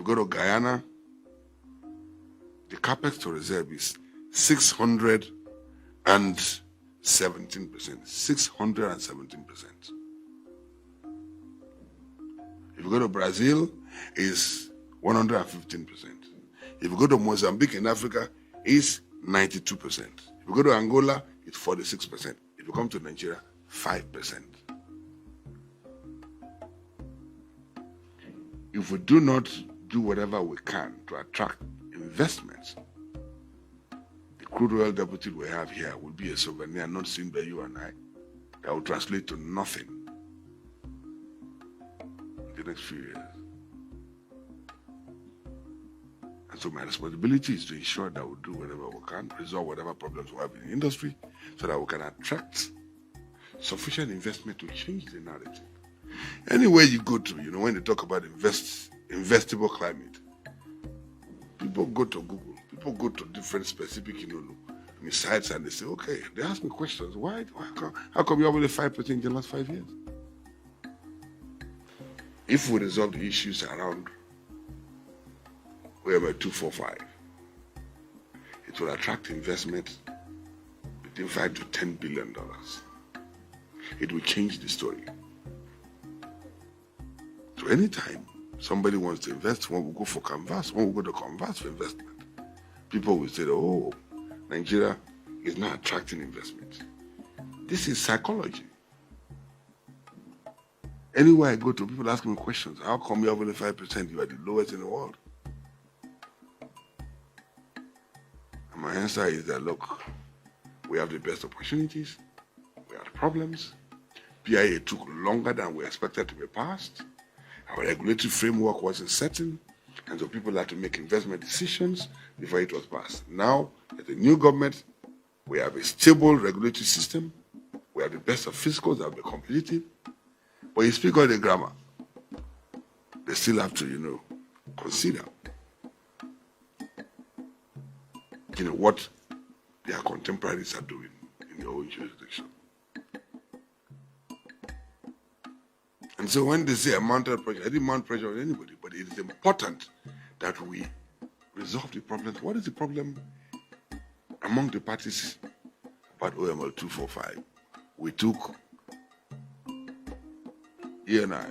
you go to Guyana, the capex to reserve is 617%. 617%. If you go to Brazil, it's 115%. If you go to Mozambique in Africa, it's 92%. If you go to Angola, it's 46%. If you come to Nigeria, 5%. If we do not do whatever we can to attract investments, the crude oil deficit we have here will be a souvenir not seen by you and I that will translate to nothing in the next few years. And so my responsibility is to ensure that we do whatever we can, resolve whatever problems we have in the industry, so that we can attract sufficient investment to change the narrative. Anywhere you go to, when they talk about investable climate, people go to Google, people go to different specific, sites, and they say, okay, they ask me questions. How come you have only 5% in the last 5 years? If we resolve the issues around OML 245, it will attract investment between $5 to $10 billion. It will change the story. So anytime somebody wants to invest, when we go for canvas, when we go to canvas for investment, people will say, oh, Nigeria is not attracting investment. This is psychology. Anywhere I go to, people ask me questions. How come you have only 5%? You are the lowest in the world. And my answer is that, look, we have the best opportunities. We have problems. PIA took longer than we expected to be passed. Our regulatory framework wasn't certain, and so people had to make investment decisions before it was passed. Now, as a new government, we have a stable regulatory system. We have the best of fiscals that will be competitive. But you speak all the grammar, they still have to, consider, what their contemporaries are doing in their own jurisdiction. And so when they say I mounted pressure, I didn't mount pressure on anybody, but it is important that we resolve the problems. What is the problem among the parties about OML 245? We took, you and I,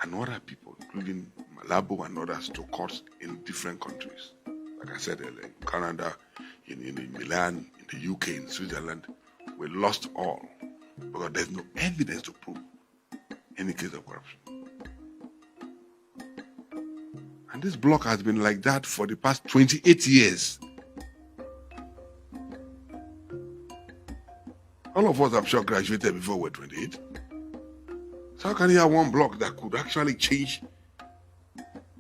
and other people, including Malabu and others, to court in different countries. Like I said earlier, in Canada, in Milan, in the UK, in Switzerland, we lost all because there's no evidence to prove any case of corruption. And this block has been like that for the past 28 years. All of us, I'm sure, graduated before we're 28. So how can you have one block that could actually change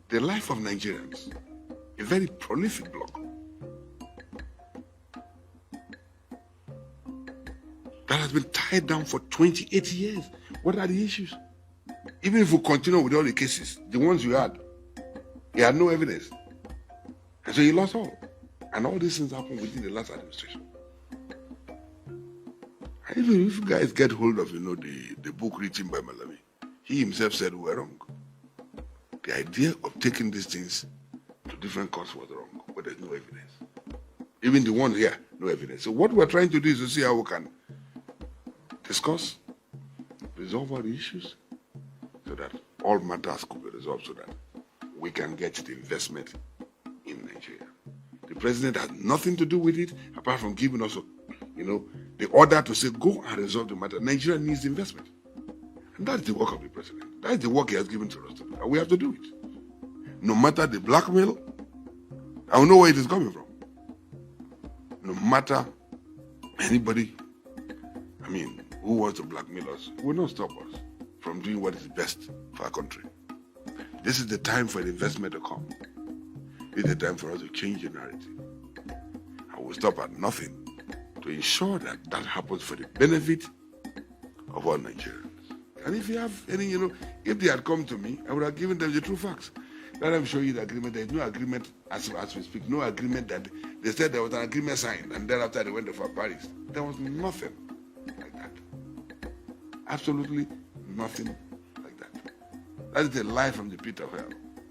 the life of Nigerians? A very prolific block. That has been tied down for 28 years. What are the issues? Even if we continue with all the cases, the ones you had no evidence. And so you lost all. And all these things happened within the last administration. And even if you guys get hold of, the book written by Malabu, he himself said we were wrong. The idea of taking these things to different courts was wrong, but there's no evidence. Even the ones here, no evidence. So what we're trying to do is to see how we can discuss, resolve all the issues, so that all matters could be resolved, so that we can get the investment in Nigeria. The president has nothing to do with it, apart from giving us, the order to say, go and resolve the matter. Nigeria needs investment. And that's the work of the president. That's the work he has given to us to do. And we have to do it. No matter the blackmail, I will know where it is coming from. No matter anybody, who wants to blackmail us, will not stop us from doing what is best for our country. This is the time for the investment to come. This is the time for us to change the narrative. And we'll stop at nothing to ensure that that happens for the benefit of all Nigerians. And if you have any, if they had come to me, I would have given them the true facts. Let them show you the agreement. There is no agreement as we speak. No agreement that they said there was an agreement signed, and then after they went to Paris. There was nothing like that. Absolutely nothing like that. That is a lie from the pit of hell.